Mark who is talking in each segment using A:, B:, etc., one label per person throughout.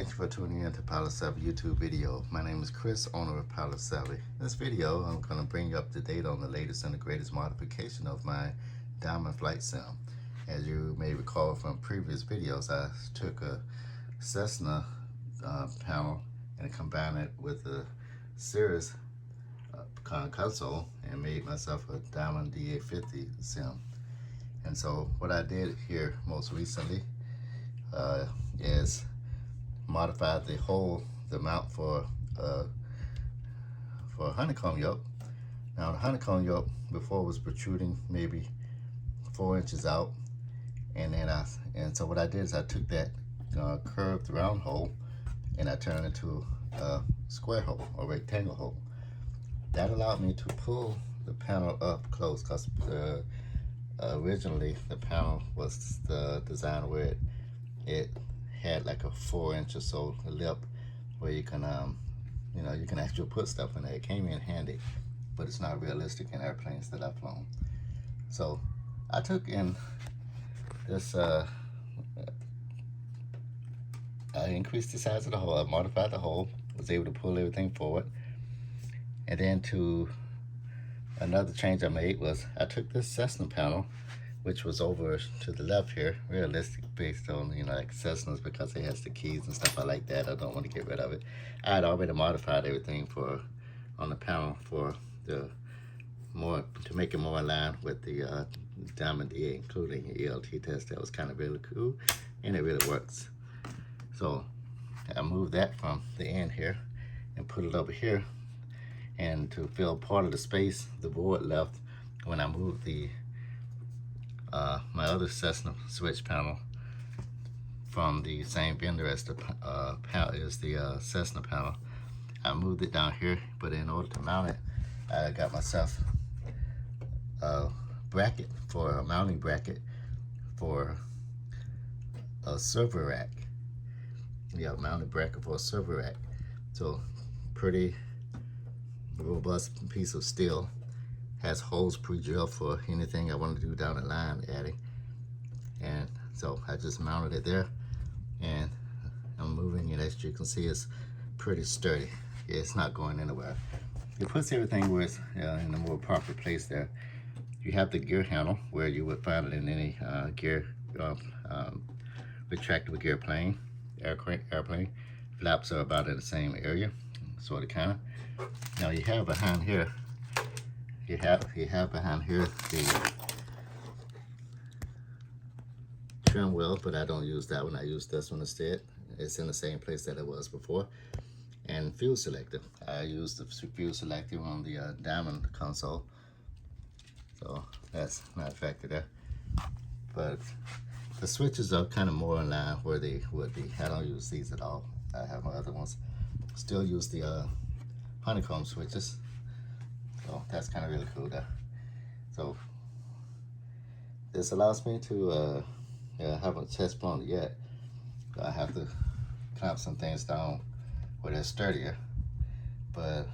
A: thank you for tuning in to Pilot Savvy YouTube video. My name is Chris, owner of Pilot Savvy. In this video, I'm going to bring you up to date on the latest and the greatest modification of my Diamond Flight Sim. As you may recall from previous videos, I took a Cessna panel and combined it with a Cirrus console and made myself a Diamond DA-50 Sim. And so what I did here most recently is modified the mount for a honeycomb yoke. Now the honeycomb yoke before was protruding maybe 4 inches out, and so what I did is I took that curved round hole and I turned it into a square hole or rectangle hole. That allowed me to pull the panel up close, because originally the panel was designed where it had like a 4 inch or so lip where you can you can actually put stuff in there. It came in handy, but it's not realistic in airplanes that I've flown. So I took in this I increased the size of the hole, I modified the hole, was able to pull everything forward. And then another change I made was I took this Cessna panel, which was over to the left here, realistic based on, like Cessnas, because it has the keys and stuff. I like that. I don't want to get rid of it. I had already modified everything on the panel to make it more aligned with the Diamond DA, including the ELT test. That was kind of really cool, and it really works. So I moved that from the end here and put it over here, and to fill part of the space the board left when I moved my other Cessna switch panel from the same vendor as the Cessna panel. I moved it down here, but in order to mount it, I got myself a mounting bracket for a server rack. Yeah, mounted bracket for a server rack. So pretty robust piece of steel. Has holes pre-drilled for anything I want to do down the line adding. And so I just mounted it there, and I'm moving it. As you can see, it's pretty sturdy. It's not going anywhere. It puts everything where it's in a more proper place there. You have the gear handle where you would find it in any retractable gear airplane. Flaps are about in the same area, sort of kind of. Now you have behind here, you have behind here the trim wheel, but I don't use that one. I use this one instead. It's in the same place that it was before. And fuel selector. I use the fuel selector on the Diamond console. So that's not affected there. But the switches are kind of more in line where they would be. I don't use these at all. I have my other ones. Still use the honeycomb switches. So that's kind of really cool there. So this allows me to I haven't test flown it yet. I have to clamp some things down where they're sturdier, but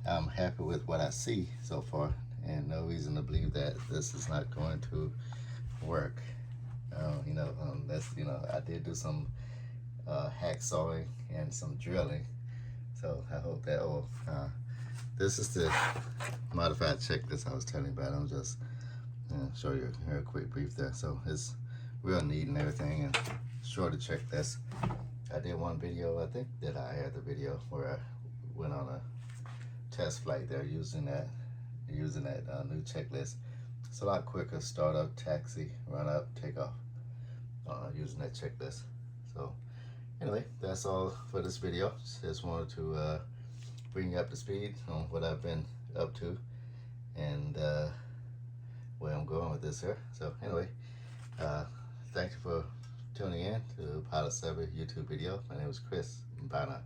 A: I'm happy with what I see so far, and no reason to believe that this is not going to work. I did do some hacksawing and some drilling, so I hope that will. This is the modified checklist I was telling you about. I'm just show you a quick brief there. So it's real neat and everything, and short checklist. I did one video, I think that I had the video where I went on a test flight there using that new checklist. It's a lot quicker: start up, taxi, run up, take off, using that checklist. So anyway, that's all for this video. Just wanted to bring you up to speed on what I've been up to and where I'm going with this here. So anyway, thank you for tuning in to Pilot Savvy YouTube video. My name is Chris. Bye now.